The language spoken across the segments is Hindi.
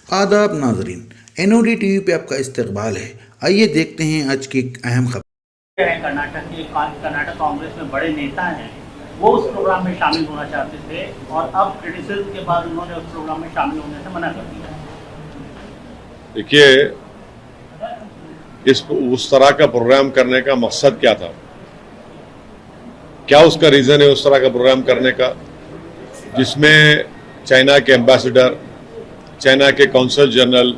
आदाब नाजरीन, NOD टीवी पे आपका इस्तकबाल है। आइए देखते हैं आज की अहम खबर। कर्नाटक कांग्रेस में बड़े नेता हैं, वो उस प्रोग्राम में शामिल होना चाहते थे और अब क्रिटिसिज्म के बाद उन्होंने उस प्रोग्राम में शामिल होने से मना कर दिया। देखिए, उस तरह का प्रोग्राम करने का मकसद क्या था, क्या उसका रीज़न है उस तरह का प्रोग्राम करने का, जिसमें चाइना के एम्बेसडर, चाइना के कौंसल जनरल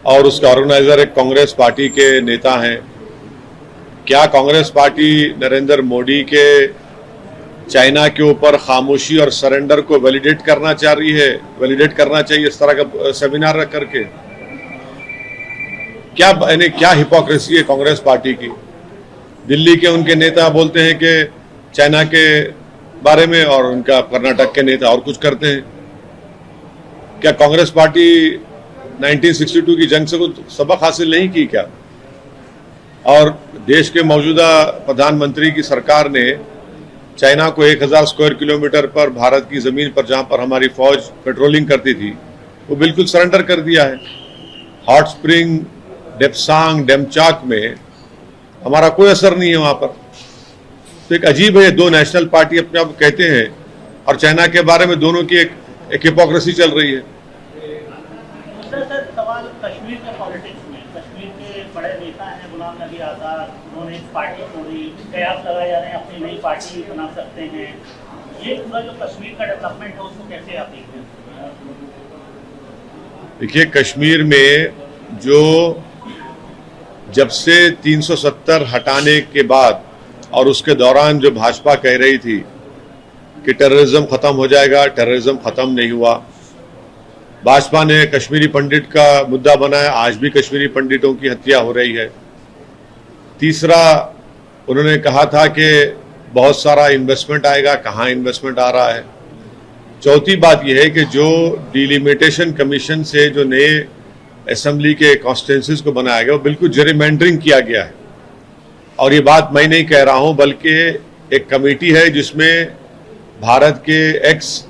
और उसका ऑर्गेनाइजर एक कांग्रेस पार्टी के नेता हैं। क्या कांग्रेस पार्टी नरेंद्र मोदी के चाइना के ऊपर खामोशी और सरेंडर को वैलिडेट करना चाह रही है, वैलिडेट करना चाहिए इस तरह का सेमिनार रख करके? क्या हिपोक्रेसी है कांग्रेस पार्टी की? दिल्ली के उनके नेता बोलते हैं कि चाइना के बारे में और उनका कर्नाटक के नेता और कुछ करते हैं। क्या कांग्रेस पार्टी 1962 की जंग से कुछ सबक हासिल नहीं की क्या? और देश के मौजूदा प्रधानमंत्री की सरकार ने चाइना को 1000 स्क्वायर किलोमीटर पर भारत की जमीन पर, जहां पर हमारी फौज पेट्रोलिंग करती थी, वो बिल्कुल सरेंडर कर दिया है। हॉट स्प्रिंग, डेप्सांग, डेमचाक में हमारा कोई असर नहीं है वहां पर। तो एक अजीब है, दो नेशनल पार्टी अपने आप कहते हैं और चाइना के बारे में दोनों की एक हिपोक्रेसी चल रही है। सर, सवाल कश्मीर के पॉलिटिक्स में, कश्मीर के बड़े नेता हैं गुलाम नबी आज़ाद, उन्होंने एक पार्टी छोड़ी, कयास लगाए जा रहे हैं अपनी नई पार्टी बना सकते हैं। ये पूरा जो कश्मीर का डेवलपमेंट है उसको कैसे आप देखते हैं? देखिए, कश्मीर में जो जब से 370 हटाने के बाद और उसके दौरान जो भाजपा कह रही थी कि टेररिज्म खत्म हो जाएगा, टेररिज्म खत्म नहीं हुआ। भाजपा ने कश्मीरी पंडित का मुद्दा बनाया, आज भी कश्मीरी पंडितों की हत्या हो रही है। तीसरा, उन्होंने कहा था कि बहुत सारा इन्वेस्टमेंट आएगा, कहाँ इन्वेस्टमेंट आ रहा है। चौथी बात यह है कि जो डिलिमिटेशन कमीशन से जो नए असेंबली के कॉन्स्टिट्यूंसीज को बनाया गया, वो बिल्कुल जेरिमेंडरिंग किया गया है। और ये बात मैं नहीं कह रहा हूं, बल्कि एक कमेटी है जिसमें भारत के x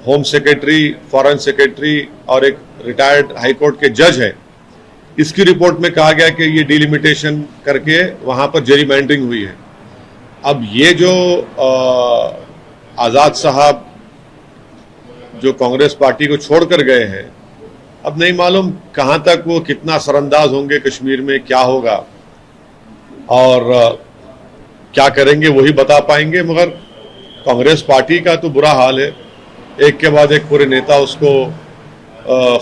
home secretary, foreign secretary और एक रिटायर्ड हाईकोर्ट के जज हैं। इसकी रिपोर्ट में कहा गया कि ये डिलिमिटेशन करके वहां पर जेरिमेंडरिंग हुई है। अब ये जो आज़ाद साहब जो कांग्रेस पार्टी को छोड़कर गए हैं, अब नहीं मालूम कहां तक वो कितना असरअंदाज होंगे, कश्मीर में क्या होगा और क्या करेंगे वही बता पाएंगे। मगर कांग्रेस पार्टी का तो बुरा हाल है, एक के बाद एक पूरे नेता उसको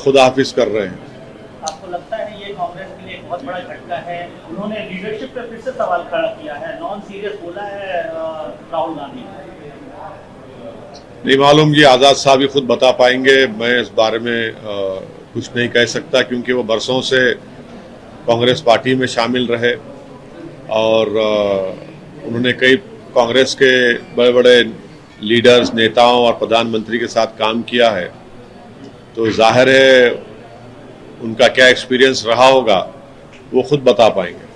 खुदा हाफिज कर रहे हैं। आपको लगता है ये कांग्रेस के लिए एक बहुत बड़ा झटका है? उन्होंने लीडरशिप पे फिर से सवाल खड़ा किया है, नॉन सीरियस बोला है राहुल गांधी। नहीं मालूम, ये आज़ाद साहब ही खुद बता पाएंगे। मैं इस बारे में कुछ नहीं कह सकता, क्योंकि वो बरसों से कांग्रेस पार्टी में शामिल रहे और उन्होंने कई कांग्रेस के बड़े बड़े लीडर्स, नेताओं और प्रधानमंत्री के साथ काम किया है। तो जाहिर है उनका क्या एक्सपीरियंस रहा होगा वो खुद बता पाएंगे।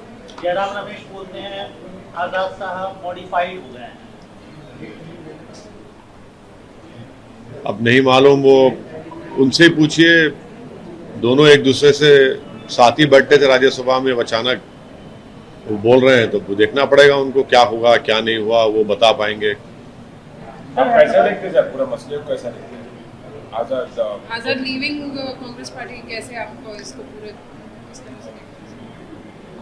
जयराम रमेश बोलते हैं आज़ाद साहब मॉडिफाइड हो गए हैं। अब नहीं मालूम, वो उनसे पूछिए। दोनों एक दूसरे से साथ ही बैठते थे राज्यसभा में, अचानक वो बोल रहे हैं, तो देखना पड़ेगा उनको क्या हुआ क्या नहीं हुआ, वो बता पाएंगे। आप कैसे देखते हैं पूरा मसले को, कैसा देखते हैं आजाद लीविंग कांग्रेस पार्टी, कैसे आपको इसको पूरे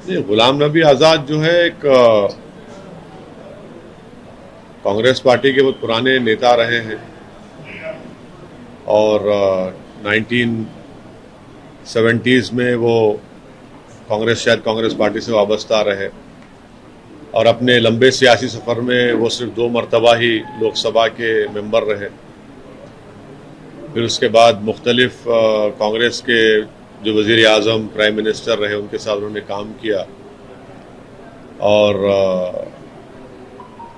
नहीं, गुलाम नबी आज़ाद जो है एक कांग्रेस पार्टी के बहुत पुराने नेता रहे हैं और 1970s में वो शायद कांग्रेस पार्टी से वाबस्ता रहे और अपने लंबे सियासी सफ़र में वो सिर्फ 2 मरतबा ही लोकसभा के मेंबर रहे। फिर उसके बाद मुख्तलिफ कांग्रेस के जो वज़ीर आज़म, प्राइम मिनिस्टर रहे, उनके साथ उन्होंने काम किया और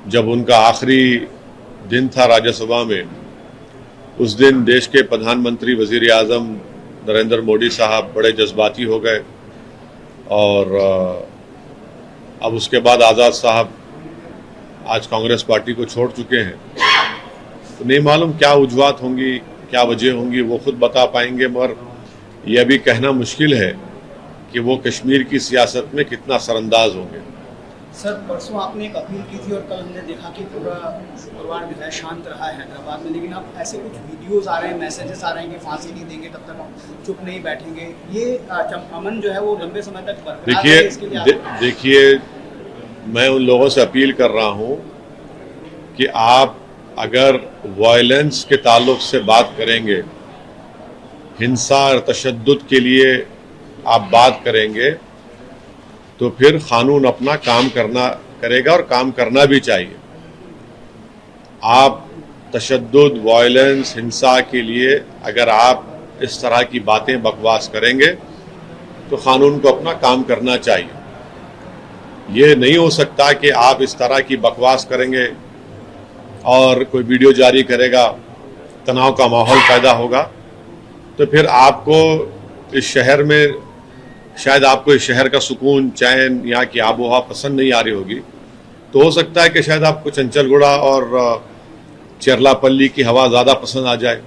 जब उनका आखिरी दिन था राज्यसभा में, उस दिन देश के प्रधानमंत्री वज़ीर आज़म नरेंद्र मोदी साहब बड़े जज्बाती हो गए और अब उसके बाद आज़ाद साहब आज कांग्रेस पार्टी को छोड़ चुके हैं। तो नहीं मालूम क्या वजूहात होंगी, क्या वजह होंगी, वो खुद बता पाएंगे। मगर ये अभी कहना मुश्किल है कि वो कश्मीर की सियासत में कितना सरअंदाज होंगे। सर, परसों आपने एक अपील की थी और कल हमने देखा कि पूरा शुक्रवार जो है शांत रहा है हैदराबाद में, लेकिन अब ऐसे कुछ वीडियोस आ रहे हैं, मैसेजेस आ रहे हैं कि फांसी नहीं देंगे तब तक हम चुप नहीं बैठेंगे। ये अमन जो है वो लंबे समय तक बरकरार है, इसके लिए देखिए मैं उन लोगों से अपील कर रहा हूँ कि आप अगर वायलेंस के ताल्लुक से बात करेंगे, हिंसा और तशद्दुद के लिए आप बात करेंगे, तो फिर कानून अपना काम करना करेगा और काम करना भी चाहिए। आप तशद्दुद, वायलेंस, हिंसा के लिए अगर आप इस तरह की बातें बकवास करेंगे तो कानून को अपना काम करना चाहिए। ये नहीं हो सकता कि आप इस तरह की बकवास करेंगे और कोई वीडियो जारी करेगा, तनाव का माहौल पैदा होगा, तो फिर आपको इस शहर में शायद आपको इस शहर का सुकून, चैन, यहाँ की आबोहवा पसंद नहीं आ रही होगी, तो हो सकता है कि शायद आपको चंचलगुड़ा और चेरलापल्ली की हवा ज़्यादा पसंद आ जाए,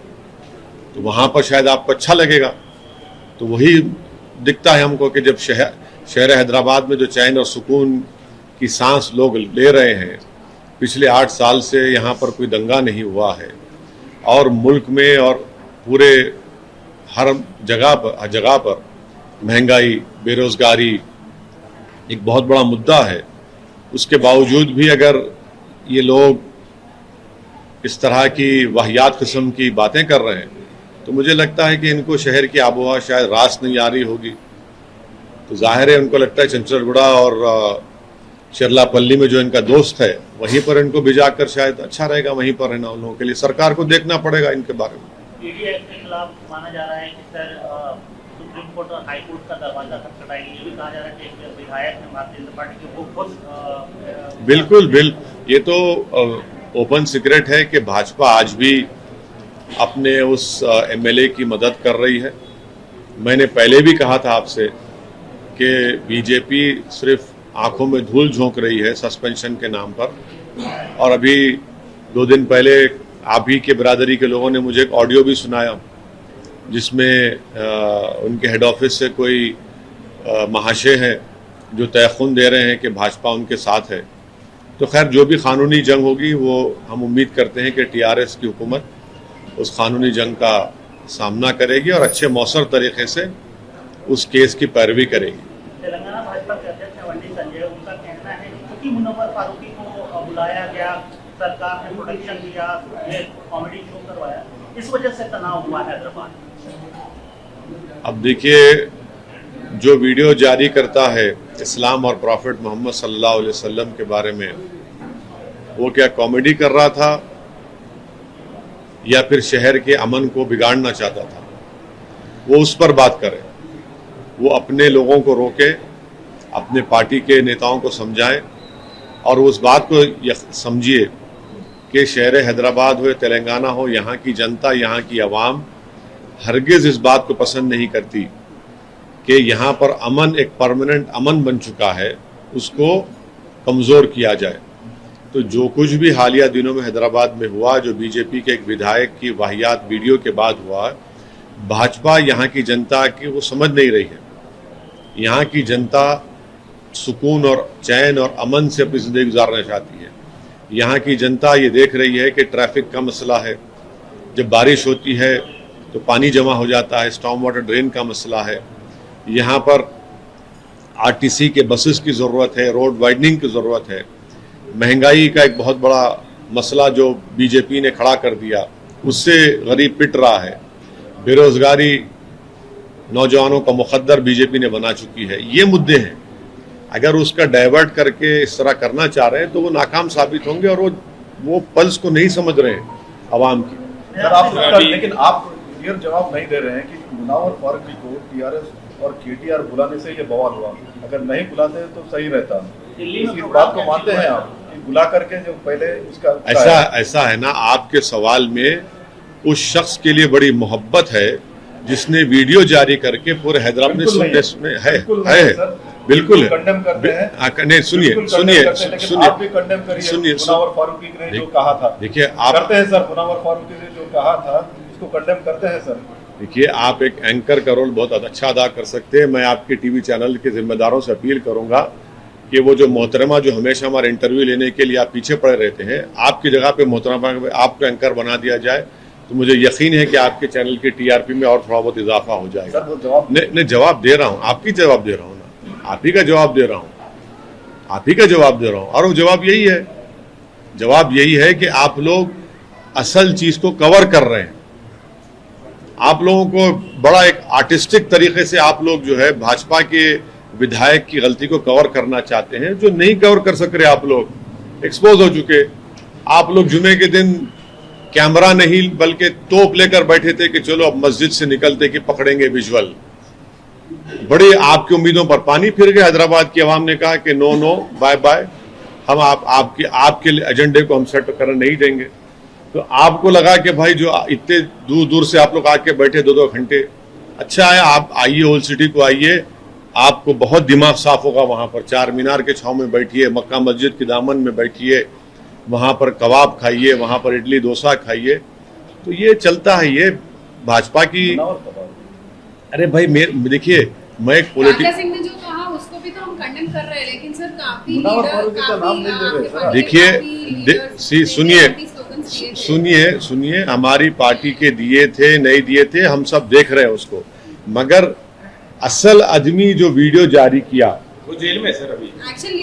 तो वहाँ पर शायद आपको अच्छा लगेगा। तो वही दिखता है हमको कि जब शहर हैदराबाद में जो चैन और सुकून की सांस लोग ले रहे हैं, पिछले 8 साल से यहाँ पर कोई दंगा नहीं हुआ है और मुल्क में और पूरे हर जगह पर महंगाई, बेरोज़गारी एक बहुत बड़ा मुद्दा है, उसके बावजूद भी अगर ये लोग इस तरह की वाहियात किस्म की बातें कर रहे हैं, तो मुझे लगता है कि इनको शहर की आबोहवा शायद रास नहीं आ रही होगी। तो जाहिर है उनको लगता है चंचलगुड़ा और चेरलापल्ली में जो इनका दोस्त है वहीं पर इनको भिजाकर शायद अच्छा रहेगा, वहीं पर रहना उन लोगों के लिए। सरकार को देखना पड़ेगा इनके बारे में। ईडी एक्ट के खिलाफ माना जा रहा है कि सर सुप्रीम कोर्ट और हाई कोर्ट का दरवाजा खटखटाएंगे। ये भी कहा जा रहा है कि एक विधायक है भारतीय जनता पार्टी के, वो खुद बिल्कुल ये तो ओपन सीक्रेट है कि भाजपा आज भी अपने उस एमएलए की मदद कर रही है। मैंने पहले भी कहा था आपसे कि बीजेपी सिर्फ आंखों में धूल झोंक रही है सस्पेंशन के नाम पर, और अभी 2 दिन पहले आप ही के बिरादरी के लोगों ने मुझे एक ऑडियो भी सुनाया जिसमें उनके हेड ऑफिस से कोई महाशय हैं जो तयखुन दे रहे हैं कि भाजपा उनके साथ है। तो खैर जो भी कानूनी जंग होगी वो हम उम्मीद करते हैं कि टीआरएस की हुकूमत उस कानूनी जंग का सामना करेगी और अच्छे मौसर तरीके से उस केस की पैरवी करेगी। तेलंगाना भाजपा के अध्यक्ष वंडी संजय, उनका कहना है कि क्योंकि मुनव्वर फारूकी को बुलाया गया, सरकार ने प्रोटेक्शन दिया, ये कॉमेडी शो करवाया, इस वजह से तनाव हुआ हैदराबाद। अब देखिए, जो वीडियो जारी करता है इस्लाम और प्रॉफिट मोहम्मद सल्लल्लाहु अलैहि वसल्लम के बारे में, वो क्या कॉमेडी कर रहा था या फिर शहर के अमन को बिगाड़ना चाहता था? वो उस पर बात करे, वो अपने लोगों को रोके, अपने पार्टी के नेताओं को समझाएं और उस बात को समझिए कि शहर हैदराबाद हो, तेलंगाना हो, यहाँ की जनता, यहाँ की आवाम हरगिज़ इस बात को पसंद नहीं करती कि यहाँ पर अमन एक परमानेंट अमन बन चुका है, उसको कमज़ोर किया जाए। तो जो कुछ भी हालिया दिनों में हैदराबाद में हुआ, जो बीजेपी के एक विधायक की वाहियात वीडियो के बाद हुआ, भाजपा यहाँ की जनता की वो समझ नहीं रही है। यहाँ की जनता सुकून और चैन और अमन से अपनी ज़िंदगी गुजारना चाहती है। यहाँ की जनता ये देख रही है कि ट्रैफिक का मसला है, जब बारिश होती है तो पानी जमा हो जाता है, स्टॉर्म वाटर ड्रेन का मसला है, यहाँ पर आरटीसी के बसेस की ज़रूरत है, रोड वाइडनिंग की ज़रूरत है, महंगाई का एक बहुत बड़ा मसला जो बीजेपी ने खड़ा कर दिया उससे गरीब पिट रहा है, बेरोज़गारी नौजवानों का मुकद्दर बीजेपी ने बना चुकी है। ये मुद्दे हैं, अगर उसका डाइवर्ट करके इस तरह करना चाह रहे हैं तो वो नाकाम साबित होंगे और वो पल्स को नहीं समझ रहे हैं अवाम की। लेकिन आप क्लियर जवाब नहीं दे रहे हैं कि मुनव्वर फारूकी को टीआरएस और केटीआर बुलाने से ये बवाल हुआ, अगर नहीं बुलाते तो सही रहता। इस बात को मानते हैं आप कि बुला करके जो पहले उसका ऐसा है ना, आपके सवाल में उस शख्स के लिए बड़ी मोहब्बत है जिसने वीडियो जारी करके पूरे हैदराबाद में है बिल्कुल है। नहीं, सुनिए मुनव्वर फारूकी ने जो कहा था, देखिए आप करते हैं सर, मुनव्वर फारूकी ने जो कहा था उसको कंडेम करते हैं सर। देखिए, आप एक एंकर का रोल बहुत अच्छा अदा कर सकते हैं। मैं आपके टीवी चैनल के जिम्मेदारों से अपील करूंगा कि वो जो मोहतरमा जो हमेशा हमारे इंटरव्यू लेने के लिए आप पीछे पड़े रहते हैं, आपकी जगह पे मोहतरमा आपको एंकर बना दिया जाए तो मुझे यकीन है कि आपके चैनल की टीआरपी में और थोड़ा बहुत इजाफा हो जाएगा। नहीं, जवाब दे रहा हूँ, आपकी जवाब दे रहा हूँ ना, आप ही का जवाब दे रहा हूँ, आप ही का जवाब दे रहा हूँ। और वो जवाब यही है कि आप लोग असल चीज को कवर कर रहे हैं। आप लोगों को बड़ा एक आर्टिस्टिक तरीके से आप लोग जो है भाजपा के विधायक की गलती को कवर करना चाहते हैं, जो नहीं कवर कर सक रहे। आप लोग एक्सपोज हो चुके। आप लोग जुमे के दिन कैमरा नहीं बल्कि तोप लेकर बैठे थे कि चलो अब मस्जिद से निकलते कि पकड़ेंगे विजुअल। बड़ी आपकी उम्मीदों पर पानी फिर गए। हैदराबाद की आवाम ने कहा कि नो बाय बाय, हम आपके एजेंडे को हम सेट करने नहीं देंगे। तो आपको लगा कि भाई जो इतने दूर दूर से आप लोग आके बैठे 2-2 घंटे, अच्छा है आप आइए, ओल्ड सिटी को आइए, आपको बहुत दिमाग साफ होगा। वहां पर चार मीनार के छांव में बैठिए, मक्का मस्जिद के दामन में बैठिए, वहां पर कबाब खाइए, वहां पर इडली डोसा खाइए। तो ये चलता है ये भाजपा की। अरे भाई देखिए, मैं एक राजा सिंह ने जो कहा उसको भी तो हम कंडेम कर रहे हैं, लेकिन सर काफी देखिए, सुनिए, हमारी पार्टी के दिए थे नहीं दिए थे हम सब देख रहे हैं उसको, मगर असल आदमी जो वीडियो जारी किया वो जेल में सर अभी।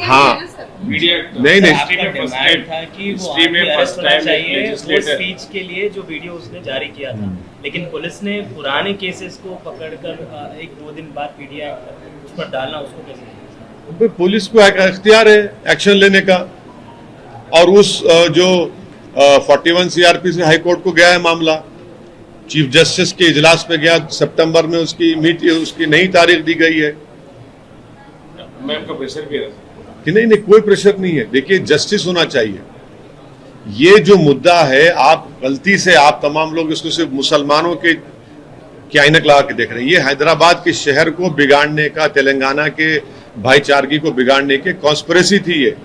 हाँ, मीडिया नहीं था कि वो फर्स्ट टाइम चाहिए वो स्पीच के लिए जो वीडियो उसने जारी किया था, लेकिन पुलिस ने पुराने केसेस को पकड़कर 1-2 दिन बाद पीडीआई उस पर डालना, उसको कैसे? पुलिस को इख्तियार है एक्शन लेने का। और उस जो 41 सीआरपी से हाईकोर्ट को गया है मामला, चीफ जस्टिस के इजलास पे गया, सितंबर में उसकी नई तारीख दी गई है। मैम का प्रेशर भी है कि नहीं, कोई प्रेशर नहीं है। देखिए, जस्टिस होना चाहिए। ये जो मुद्दा है, आप गलती से आप तमाम लोग इसको सिर्फ मुसलमानों के ऐनक लगा के देख रहे हैं। ये हैदराबाद के शहर को बिगाड़ने का, तेलंगाना के भाईचारगी को बिगाड़ने की कॉन्स्पिरेसी थी। ये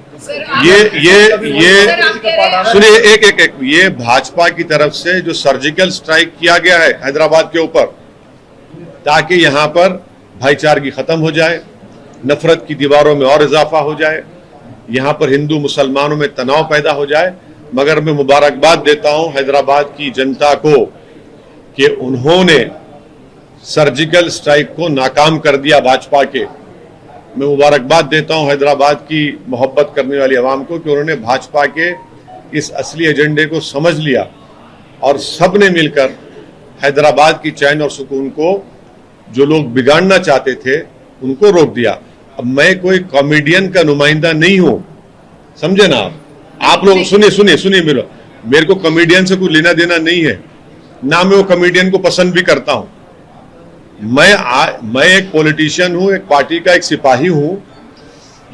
सुनिए, एक ये भाजपा की तरफ से जो सर्जिकल स्ट्राइक किया गया है हैदराबाद के ऊपर, ताकि यहां पर भाईचारगी खत्म हो जाए, नफरत की दीवारों में और इजाफा हो जाए, यहां पर हिंदू मुसलमानों में तनाव पैदा हो जाए। मगर मैं मुबारकबाद देता हूं हैदराबाद की जनता को कि उन्होंने सर्जिकल स्ट्राइक को नाकाम कर दिया भाजपा के। मैं मुबारकबाद देता हूं हैदराबाद की मोहब्बत करने वाली आवाम को कि उन्होंने भाजपा के इस असली एजेंडे को समझ लिया और सब ने मिलकर हैदराबाद की चैन और सुकून को जो लोग बिगाड़ना चाहते थे उनको रोक दिया। अब मैं कोई कॉमेडियन का नुमाइंदा नहीं हूं, समझे ना आप लोग। सुनिए मेरे को कॉमेडियन से कोई लेना देना नहीं है, ना मैं वो कॉमेडियन को पसंद भी करता हूं। मैं एक पॉलिटिशियन हूं, एक पार्टी का एक सिपाही हूं।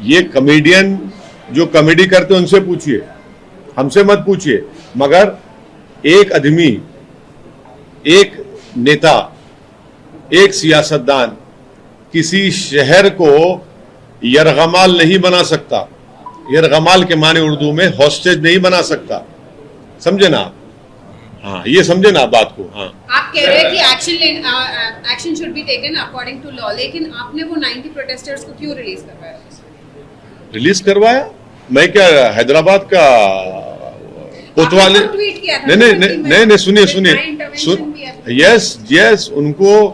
ये कॉमेडियन जो कॉमेडी करते हैं उनसे पूछिए, हमसे मत पूछिए। मगर एक आदमी, एक नेता, एक सियासतदान किसी शहर को यरगमाल नहीं बना सकता। यरगमाल के माने उर्दू में हॉस्टेज नहीं बना सकता, समझे ना? हाँ, ये समझे ना बात को। हाँ, आप कह रहे हैं कि action should be taken according to law, लेकिन आपने वो 90 प्रोटेस्टर्स को क्यों रिलीज करवाया? मैं क्या हैदराबाद का कोतवाली? नहीं, सुनिए, यस, उनको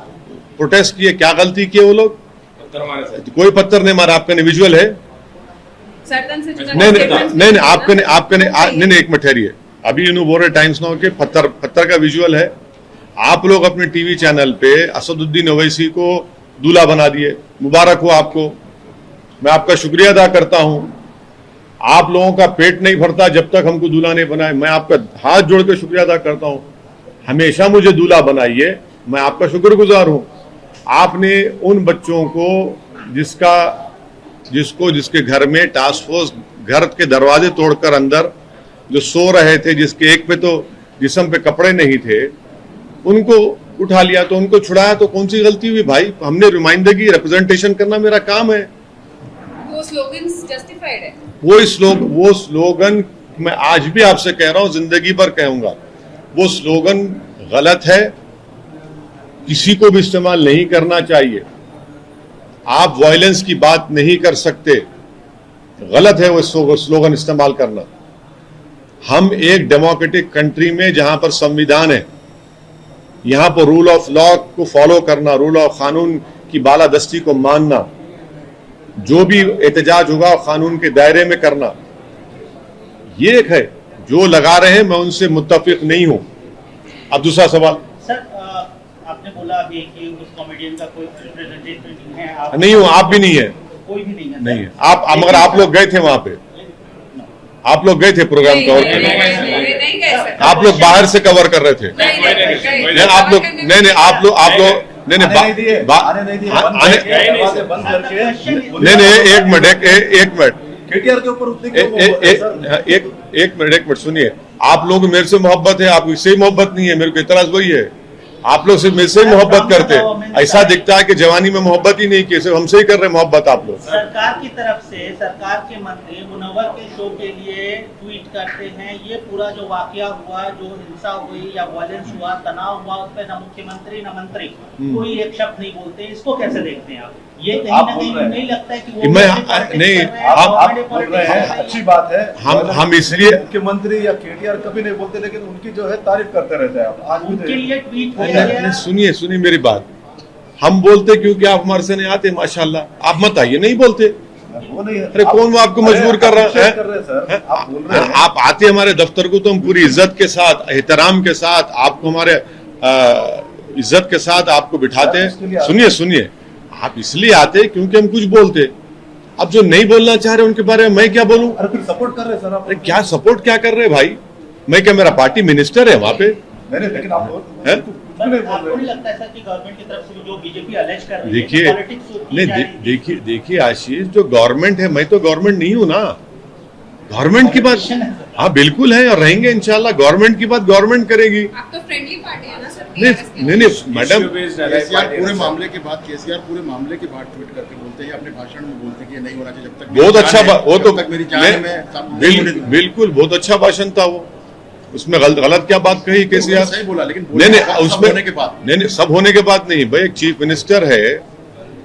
प्रोटेस्ट किए, क्या गलती किए वो लोग? कोई पत्थर नहीं मारा। आपका विजुअल है? नहीं, आपके नहीं, एक मिनट ठहरिए। अभी बोल रहे टाइम्स नाउ के पत्थर का विजुअल है। आप लोग अपने टीवी चैनल पे असदुद्दीन ओवैसी को दूल्हा बना दिए। मुबारक हो आपको, मैं आपका शुक्रिया अदा करता हूं। आप लोगों का पेट नहीं भरता जब तक हमको दूल्हा नहीं बनाए। मैं आपका हाथ जोड़ के शुक्रिया अदा करता हूं। हमेशा मुझे दूल्हा बनाइए, मैं आपका शुक्रगुजार हूं। आपने उन बच्चों को जिसके घर में टास्क फोर्स घर के दरवाजे तोड़कर अंदर जो सो रहे थे, जिसके एक पे तो जिस्म पे कपड़े नहीं थे, उनको उठा लिया, तो उनको छुड़ाया। तो कौन सी गलती हुई भाई? हमने नुमाइंदगी, रिप्रेजेंटेशन करना मेरा काम है। वो स्लोगन्स जस्टिफाइड है। वो स्लोगन मैं आज भी आपसे कह रहा हूं, जिंदगी भर कहूंगा, वो स्लोगन गलत है। किसी को भी इस्तेमाल नहीं करना चाहिए। आप वायलेंस की बात नहीं कर सकते, गलत है वो स्लोगन इस्तेमाल करना। हम एक डेमोक्रेटिक कंट्री में जहां पर संविधान है, यहां पर रूल ऑफ लॉ को फॉलो करना, रूल ऑफ कानून की बालादस्ती को मानना, जो भी एहतजाज होगा कानून के दायरे में करना, ये एक है। जो लगा रहे हैं मैं उनसे मुत्तफिक नहीं हूं। अब दूसरा सवाल सर, आपने बोला अभी कि उस कॉमेडियन का कोई रिप्रेजेंटेटिव नहीं है, आप नहीं हूं, आप भी नहीं है, कोई भी नहीं है, नहीं है आप, मगर आप लोग गए थे वहां पे, आप लोग गए थे प्रोग्राम कवर करने, आप लोग बाहर से कवर कर रहे थे। नहीं आप लोग, नहीं आप लोग नहीं एक मिनट केटीआर के ऊपर उतने एक मिनट सुनिए। आप लोग मेरे से मोहब्बत है, आपको इससे ही मोहब्बत नहीं है, मेरे को इतराज वही है। आप लोग सिर्फ मेरे से ही मोहब्बत करते हैं, ऐसा दिखता है कि जवानी में मोहब्बत ही नहीं की, सिर्फ हमसे ही कर रहे मोहब्बत आप लोग। सरकार की तरफ से सरकार के मंत्री मुनव्वर के शो के लिए ट्वीट करते हैं, ये पूरा जो वाकया हुआ, जो हिंसा हुई या वायलेंस हुआ, तनाव हुआ, उस पर न मुख्यमंत्री न मंत्री कोई एक शब्द नहीं बोलते, इसको कैसे देखते हैं आप? ये कहीं ना कहीं नहीं लगता है कि वो नहीं, आप बोल रहे हैं, अच्छी बात है। हम इसलिए मुख्यमंत्री या केटीआर कभी नहीं बोलते, लेकिन उनकी जो है तारीफ करते रहते हैं आप। आज उनके लिए ट्वीट हो नहीं, सुनिए मेरी बात। हम बोलते क्योंकि आप हमारे से नहीं आते, माशाल्लाह। आप मत आइए, नहीं बोलते। वो नहीं, अरे कौन वो आपको मजबूर कर रहा है? सर आप बोल रहे हैं, आप आते हमारे दफ्तर को तो हम पूरी इज्जत के साथ, एहतराम के साथ आपको हमारे इज्जत के साथ आपको बिठाते हैं। सुनिए आप इसलिए आते क्योंकि हम कुछ बोलते। अब जो नहीं बोलना चाह रहे उनके बारे में मैं क्या बोलूं? अरे कुछ सपोर्ट कर रहे हैं सर आप। अरे क्या सपोर्ट क्या कर रहे हैं भाई? मैं क्या, मेरा पार्टी मिनिस्टर है वहां पे? नहीं, लेकिन आप आपको नहीं लगता है सर कि गवर्नमेंट की तरफ से जो बीजेपी अलेज कर रही है, देखिए नहीं, देखिए आशीष, जो गवर्नमेंट है, मैं तो गवर्नमेंट नहीं हूं ना। गवर्नमेंट की बात, हाँ बिल्कुल है, और रहेंगे इंशाल्लाह। गवर्नमेंट की बात गवर्नमेंट करेगी। आप तो फ्रेंडली पार्टी है ना सर? नहीं मैडम, पूरे मामले के बाद केसीआर पूरे मामले के बाद ट्वीट करके बोलते हैं, अपने भाषण में बोलते हैं कि नहीं होना चाहिए जब तक। बहुत अच्छा, वो तो मेरी जान में बिल्कुल बहुत अच्छा भाषण था वो। उसमें गलत क्या बात कही केसीआर? सही बोला, लेकिन नहीं उसमें होने के बाद नहीं सब होने के बाद नहीं भाई। एक चीफ मिनिस्टर है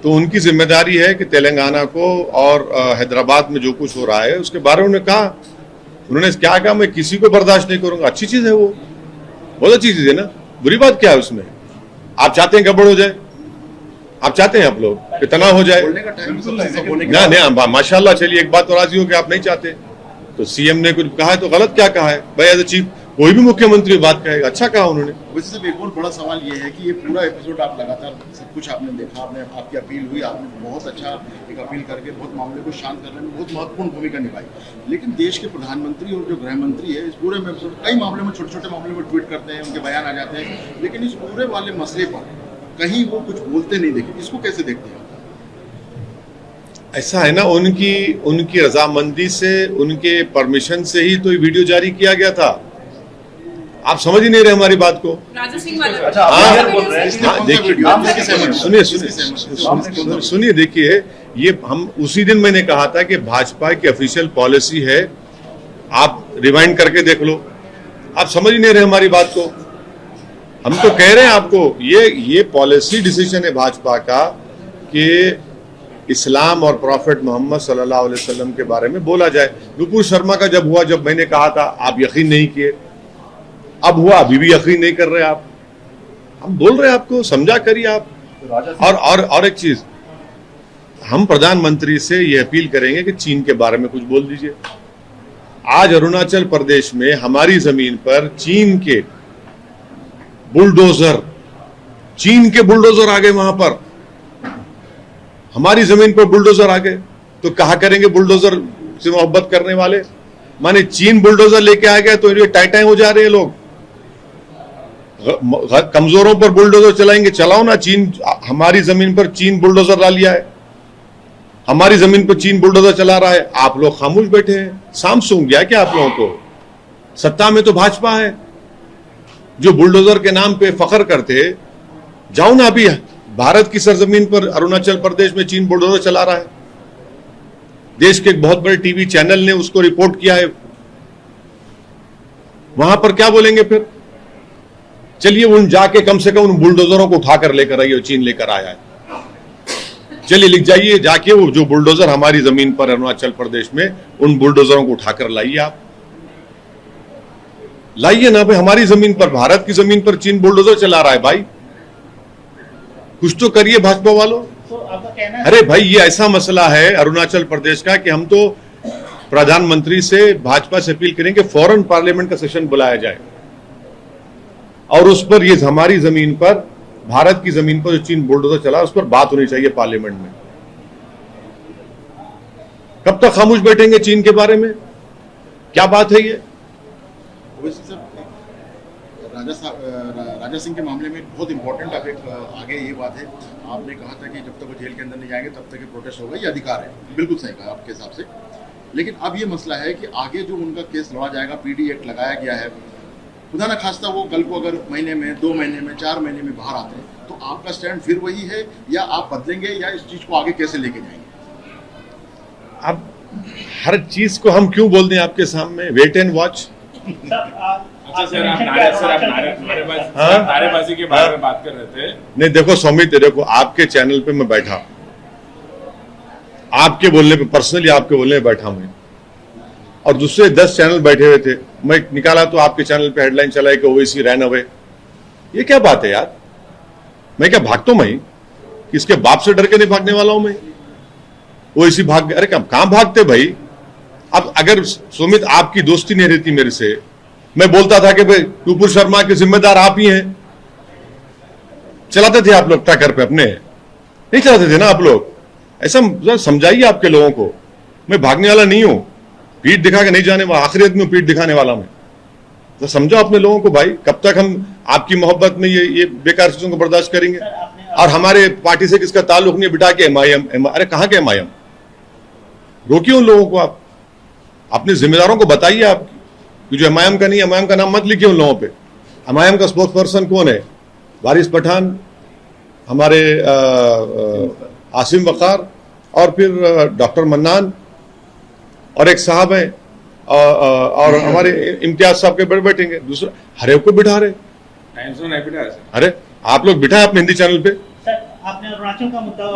तो उनकी जिम्मेदारी है कि तेलंगाना को और हैदराबाद में जो कुछ हो रहा है उसके बारे में उन्होंने कहा। उन्होंने क्या कहा, मैं किसी को बर्दाश्त नहीं करूंगा। अच्छी चीज है वो, बहुत अच्छी चीज है ना। बुरी बात क्या है उसमें? आप चाहते हैं गड़बड़ हो जाए? आप चाहते हैं आप लोग कि तनाव हो जाए? नहीं माशाल्लाह। चलिए एक बात तो राजी हो कि आप नहीं चाहते, तो सीएम ने कुछ कहा है तो गलत क्या कहा है भाई? एज ए चीफ कोई भी मुख्यमंत्री बात कहेगा, अच्छा कहा उन्होंने। वैसे एक और बड़ा सवाल ये है कि ये पूरा एपिसोड आप लगातार सब कुछ आपने देखा, आपकी अपील हुई, आपने बहुत अच्छा एक अपील करके बहुत मामले को शांत करने में बहुत महत्वपूर्ण भूमिका निभाई। लेकिन देश के प्रधानमंत्री और जो गृह मंत्री है, इस पूरे एपिसोड कई मामले में छोटे छोटे मामले में ट्वीट करते हैं, उनके बयान आ जाते हैं, लेकिन इस पूरे वाले मसले पर कहीं वो कुछ बोलते नहीं देखे। इसको कैसे देखते हैं? ऐसा है ना, उनकी रजामंदी से, उनके परमिशन से ही तो ये वीडियो जारी किया गया था। आप समझ ही नहीं रहे हमारी बात को। सुनिए देखिए, ये हम उसी दिन मैंने कहा था कि भाजपा की ऑफिशियल पॉलिसी है, आप रिवाइंड करके देख लो। आप समझ ही नहीं रहे हमारी बात को। हम तो कह रहे हैं आपको, ये पॉलिसी डिसीजन है भाजपा का कि इस्लाम और प्रॉफिट मोहम्मद सल्लल्लाहु अलैहि वसल्लम के बारे में बोला जाए। नुपुर शर्मा का जब हुआ, जब मैंने कहा था, आप यकीन नहीं किए। अब हुआ, अभी भी यकीन नहीं कर रहे आप। हम बोल रहे हैं आपको, समझा करिए आप। और एक चीज, हम प्रधानमंत्री से यह अपील करेंगे कि चीन के बारे में कुछ बोल दीजिए। आज अरुणाचल प्रदेश में हमारी जमीन पर चीन के बुलडोजर आ गए। वहां पर हमारी जमीन पर बुलडोजर आ गए, तो कहा करेंगे बुलडोजर से मोहब्बत करने वाले? माने चीन बुलडोजर लेके आ गया तो ये टाइटाई हो जा रहे हैं लोग। कमजोरों पर बुलडोजर चलाएंगे, चलाओ ना। चीन हमारी जमीन पर चीन बुलडोजर ला लिया है, हमारी जमीन पर चीन बुलडोजर चला रहा है, आप लोग खामोश बैठे हैं। शाम सूंघ गया क्या आप लोगों को? सत्ता में तो भाजपा है, जो बुलडोजर के नाम पे फख्र करते। जाओ ना, अभी भारत की सरजमीन पर अरुणाचल प्रदेश में चीन बुलडोजर चला रहा है। देश के एक बहुत बड़े टीवी चैनल ने उसको रिपोर्ट किया है। वहां पर क्या बोलेंगे फिर? चलिए उन जाके कम से कम उन बुलडोजरों को उठाकर लेकर आइए, चीन लेकर आया है। चलिए लिख जाइए जाके, वो जो बुलडोजर हमारी जमीन पर अरुणाचल प्रदेश में, उन बुलडोजरों को उठाकर लाइए, आप लाइए ना भाई। हमारी जमीन पर, भारत की जमीन पर चीन बुलडोजर चला रहा है भाई, कुछ तो करिए भाजपा वालों। तो आपका कहना है अरे भाई ये ऐसा मसला है अरुणाचल प्रदेश का कि हम तो प्रधानमंत्री से, भाजपा से अपील करेंगे फौरन पार्लियामेंट का सेशन बुलाया जाए और उस पर, ये हमारी जमीन पर, भारत की जमीन पर जो चीन बुलडोजर चला उस पर बात होनी चाहिए पार्लियामेंट में। कब तक खामोश बैठेंगे चीन के बारे में? क्या बात है ये? राजा सिंह के मामले में बहुत इंपॉर्टेंट अब एक आगे ये बात है, आपने कहा था कि जब तक वो जेल के अंदर नहीं जाएंगे तब तक ये प्रोटेस्ट होगा, ये अधिकार है, बिल्कुल सही कहा आपके हिसाब से। लेकिन अब ये मसला है कि आगे जो उनका केस लड़ा जाएगा, पीडी एक्ट लगाया गया है, खुदा न खास्ता वो कल को अगर महीने में, 2 महीने में, 4 महीने में बाहर आते हैं, तो आपका स्टैंड फिर वही है या आप बदलेंगे, या इस चीज को आगे कैसे लेके जाएंगे? अब हर चीज को हम क्यों बोल दें आपके सामने? Wait and watch. अच्छा सर, आप नारेबाजी के बारे में बात कर रहे थे। नहीं देखो सौमित, देखो आपके चैनल पे मैं बैठा, आपके बोलने पे, पर्सनली आपके बोलने पे बैठा मैं, और दूसरे 10 चैनल बैठे हुए थे, मैं निकाला तो आपके चैनल पे हेडलाइन चला है कि ओवैसी रैन अवे। ये क्या बात है यार? मैं क्या भागता हूं? मैं किसके बाप से डर के नहीं भागने वाला हूं मैं? ओवैसी भाग, अरे कहां भागते भाई? अब अगर सुमित आपकी दोस्ती नहीं रहती मेरे से, मैं बोलता था कि भाई नुपुर शर्मा के जिम्मेदार आप ही हैं, चलाते थे आप लोग ट्रैकर पे अपने, नहीं चलाते थे ना आप लोग? ऐसा समझाइए आपके लोगों को, मैं भागने वाला नहीं हूं, पीठ दिखा के नहीं जाने वाला, आखिरत में पीठ दिखाने वाला मैं। तो समझो अपने लोगों को भाई, कब तक हम आपकी मोहब्बत में ये बेकार चीजों को बर्दाश्त करेंगे? और हमारे पार्टी से किसका ताल्लुक नहीं, बिठा के एमआईएम, अरे कहां के एमआईएम? रोकिए उन लोगों को, आप अपने जिम्मेदारों को बताइए आप कि जो एमआईएम का नहीं, एमआईएम का नाम मत लिखिए उन लोगों पे। एमआईएम का स्पोक्स पर्सन कौन है? वारिस पठान, हमारे आसिम वकार, और फिर डॉक्टर मन्नान, और एक साहब हैं, और हमारे इम्तियाज साहब के बैठेंगे, दूसरा हर एक को बिठा रहे। टाइम्स में नहीं बिठाया सर। अरे आप लोग बिठाए अपने हिंदी चैनल पे। सर आपने अरुणाचल का मुद्दा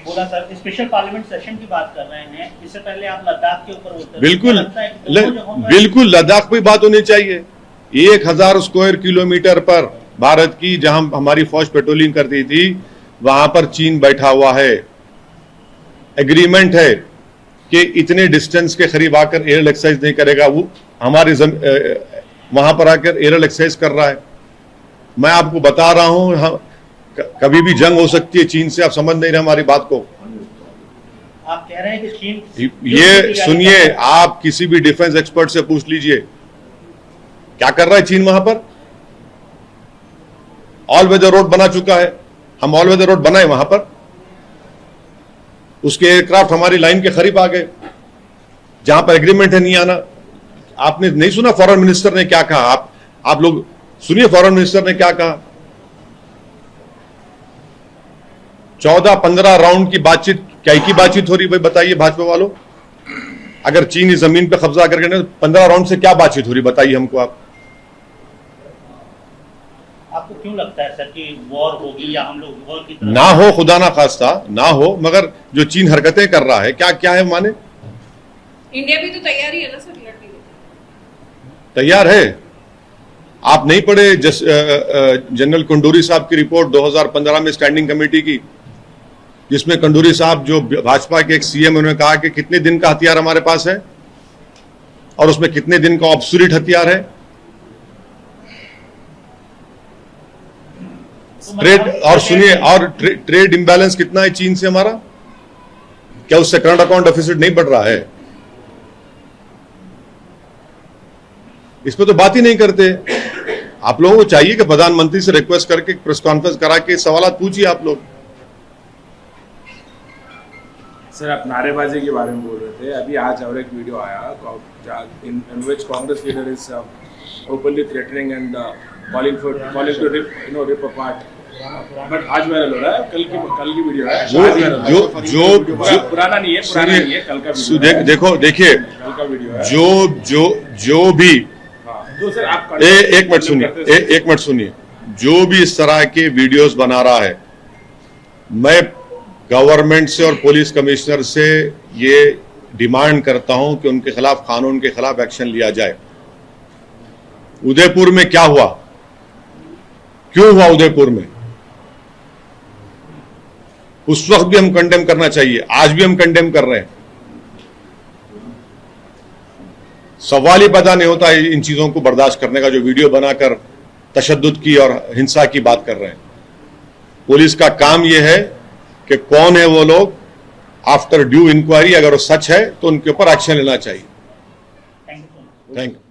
बोला सर, स्पेशल पार्लियामेंट सेशन की बात कर रहे हैं, इससे पहले आप लद्दाख के ऊपर बोलते थे। बिल्कुल बिल्कुल, लद्दाख पे बात होनी चाहिए। 1000 स्क्वायर किलोमीटर पर भारत की, जहां हमारी फौज पेट्रोलिंग करती थी, वहां पर चीन बैठा हुआ है। एग्रीमेंट है कि इतने डिस्टेंस के करीब आकर एयर एक्सरसाइज नहीं करेगा, वो हमारे वहां पर आकर एयर एक्सरसाइज कर रहा है। मैं आपको बता रहा हूं, कभी भी जंग हो सकती है चीन से, आप समझ नहीं रहे हमारी बात को। आप कह रहे हैं कि चीन, ये सुनिए, आप किसी भी डिफेंस एक्सपर्ट से पूछ लीजिए क्या कर रहा है चीन वहां पर। ऑल वेदर रोड बना चुका है, हम ऑल वेदर रोड बनाए वहां पर, उसके एयरक्राफ्ट हमारी लाइन के करीब आ गए, जहां पर एग्रीमेंट है नहीं आना। आपने नहीं सुना फॉरेन मिनिस्टर ने क्या कहा? आप लोग सुनिए फॉरेन मिनिस्टर ने क्या कहा। 14-15 राउंड की बातचीत, क्या की बातचीत हो रही भाई बताइए भाजपा वालों? अगर चीन इस जमीन पे कब्जा करके 15 राउंड से क्या बातचीत हो रही बताइए हमको आप। आपको क्यों लगता है सर कि वॉर होगी या हम लोग वॉर की तरफ ना हो, खुदा ना खास्ता ना हो, मगर जो चीन हरकतें कर रहा है, क्या है माने? इंडिया भी तो तैयार ही है ना सर लड़ने के लिए। तैयार है। आप नहीं पढ़े जनरल कंडूरी साहब की रिपोर्ट 2015 में स्टैंडिंग कमेटी की, जिसमें कंडूरी साहब जो भाजपा के एक सीएम, उन्होंने कहा कि कितने दिन का हथियार हमारे पास है और उसमें कितने दिन का ऑब्सोलीट हथियार है। ट्रेड, और सुनिए, और ट्रेड इंबैलेंस कितना है चीन से हमारा? क्या उससे करंट अकाउंट डेफिसिट नहीं बढ़ रहा है? इस पर तो बात ही नहीं करते। आप लोगों को चाहिए कि प्रधानमंत्री से रिक्वेस्ट करके प्रेस कॉन्फ्रेंस करा के सवाल पूछिए आप लोग। सर आप नारेबाजी के बारे में बोल रहे थे, अभी आज और एक वीडियो आया in which Congress leader is openly threatening and calling to rip apart, but आज वायरल हो रहा है। कल की वीडियो है, जो पुराना नहीं है, कल का वीडियो। देखिए, कल का वीडियो है। जो भी तो सर आप एक मिनट सुनिए, जो भी इस तरह के वीडियोस बना रहा है, मैं गवर्नमेंट से और पुलिस कमिश्नर से ये डिमांड करता हूं कि उनके खिलाफ, कानून के खिलाफ एक्शन लिया जाए। उदयपुर में क्या हुआ, क्यों हुआ उदयपुर में, उस वक्त भी हम कंडेम करना चाहिए, आज भी हम कंडेम कर रहे हैं। सवाल ही पैदा नहीं होता इन चीजों को बर्दाश्त करने का, जो वीडियो बनाकर तशद्दुद की और हिंसा की बात कर रहे हैं। पुलिस का काम यह है कि कौन है वो लोग, आफ्टर ड्यू इंक्वायरी अगर वो सच है तो उनके ऊपर एक्शन लेना चाहिए। Thank you. Thank you.